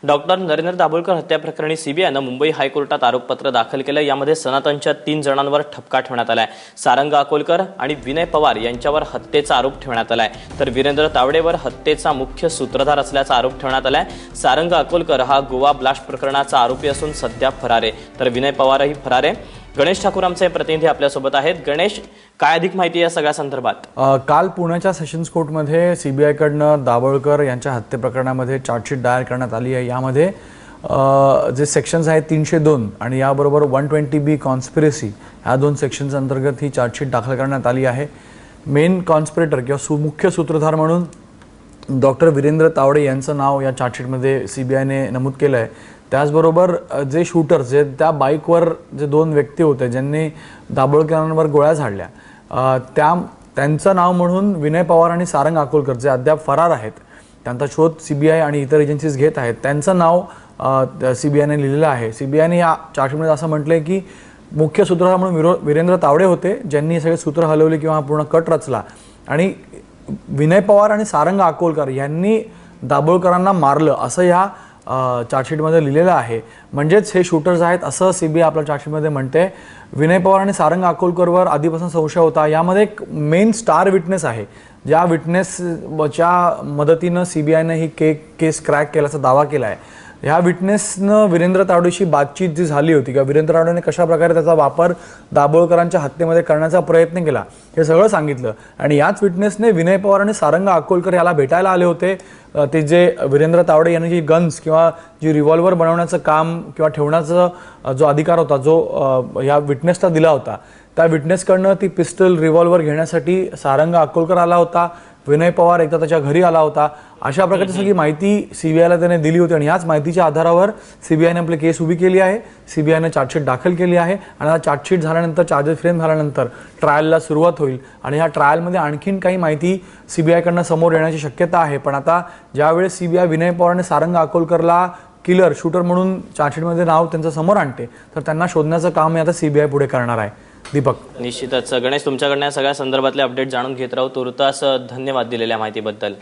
Doctor Narendra Dabholkar हत्या प्रकरणी सीबीआयनं मुंबई हायकोर्टात आरोपपत्र दाखल केलं। यामध्ये सनातनच्या 3 जणांवर ठपका ठेवण्यात आलाय। सारंग अकोलकर आणि विनय पवार यांच्यावर हत्येचा आरोप ठेवण्यात आलाय, तर वीरेंद्र तावडेवर हत्येचा मुख्य सूत्रधार असल्याचा आरोप ठेवण्यात आलाय। सारंग अकोलकर हा गोवा ब्लास्ट प्रकरणाचा आरोपी असून सध्या फरार आहे, तर विनय पवारही फरार आहे। गणेश ठाकूर आमचे प्रतिनिधी आपल्यासोबत आहेत। गणेश, काय अधिक माहिती या सगळ्या संदर्भात? काल पुण्याच्या सेशन्स कोर्टमध्ये सीबीआयकडनं दाभोळकर यांच्या हत्ये प्रकरणामध्ये चार्जशीट दायर करण्यात आली आहे। यामध्ये जे सेक्शन्स आहेत 302 आणि याबरोबर 120B कॉन्स्पिरसी ह्या 2 सेक्शन्स अंतर्गत ही चार्जशीट दाखल करण्यात आली आहे। मेन कॉन्स्पिरेटर किंवा मुख्य सूत्रधार म्हणून डॉक्टर वीरेंद्र तावडे यांचं नाव या चार्जशीटमध्ये सीबीआयने नमूद केलं आहे। त्याचबरोबर जे शूटर्स, जे त्या बाईकवर जे 2 व्यक्ती होते ज्यांनी दाभोळकरांवर गोळ्या झाडल्या, त्यांचं नाव म्हणून विनय पवार आणि सारंग अकोलकर जे अद्याप फरार आहेत, त्यांचा शोध सीबीआय आणि इतर एजन्सीज घेत आहेत, त्यांचं नाव सीबीआयने लिहिलेलं आहे। सीबीआयने या चार्जशीटमध्ये असं म्हटलंय की मुख्य सूत्रधार म्हणून वीरेंद्र तावडे होते, ज्यांनी हे सगळे सूत्र हलवले किंवा पूर्ण कट रचला, आणि विनय पवार आणि सारंग अकोलकर यांनी दाभोळकरांना मारलं असं या चार्जशीटमध्ये लिहिलेलं आहे। म्हणजेच हे शूटर्स आहेत असं सीबीआय आपल्या चार्जशीटमध्ये म्हणते। विनय पवार आणि सारंग अकोलकरवर आधीपासून संशय होता। यामध्ये एक मेन स्टार विटनेस आहे, ज्या विटनेसच्या मदतीनं सीबीआयने ही केस क्रॅक केल्याचा दावा केला आहे। ह्या विटनेसनं वीरेंद्र तावडेशी बातचीत जी झाली होती किंवा वीरेंद्र तावडेने कशा प्रकारे त्याचा वापर दाभोळकरांच्या हत्येमध्ये करण्याचा प्रयत्न केला हे सगळं सांगितलं। आणि याच विटनेसने विनय पवार आणि सारंग अकोलकर याला भेटायला आले होते। ते जे वीरेंद्र तावडे यांनी जी गन्स किंवा जी रिव्हॉल्वर बनवण्याचं काम किंवा ठेवण्याचा जो अधिकार होता जो या विटनेसला दिला होता, त्या विटनेसकडनं ती पिस्टल रिव्हॉल्वर घेण्यासाठी सारंग अकोलकर आला होता। विनय पवार एकदा त्याच्या घरी आला होता। अशा प्रकारची सगळी माहिती सीबीआयला त्याने दिली होती आणि याच माहितीच्या आधारावर सीबीआयने आपली केस उभी केली आहे। सीबीआयने चार्जशीट दाखल केली आहे आणि चार्जशीट झाल्यानंतर, चार्जेस फ्रेम झाल्यानंतर ट्रायलला सुरुवात होईल आणि ह्या ट्रायलमध्ये आणखीन काही माहिती सीबीआयकडनं समोर येण्याची शक्यता आहे। पण आता ज्यावेळेस सीबीआय विनय पवार आणि सारंग अकोलकरला किलर, शूटर म्हणून चार्जशीटमध्ये नाव त्यांचं समोर आणते, तर त्यांना शोधण्याचं काम आता सीबीआय पुढे करणार आहे। दीपक, निश्चितच गणेश, तुमच्याकडनं या सगळ्या संदर्भातले अपडेट जाणून घेत राहू। तुर्तास धन्यवाद दिलेल्या माहितीबद्दल।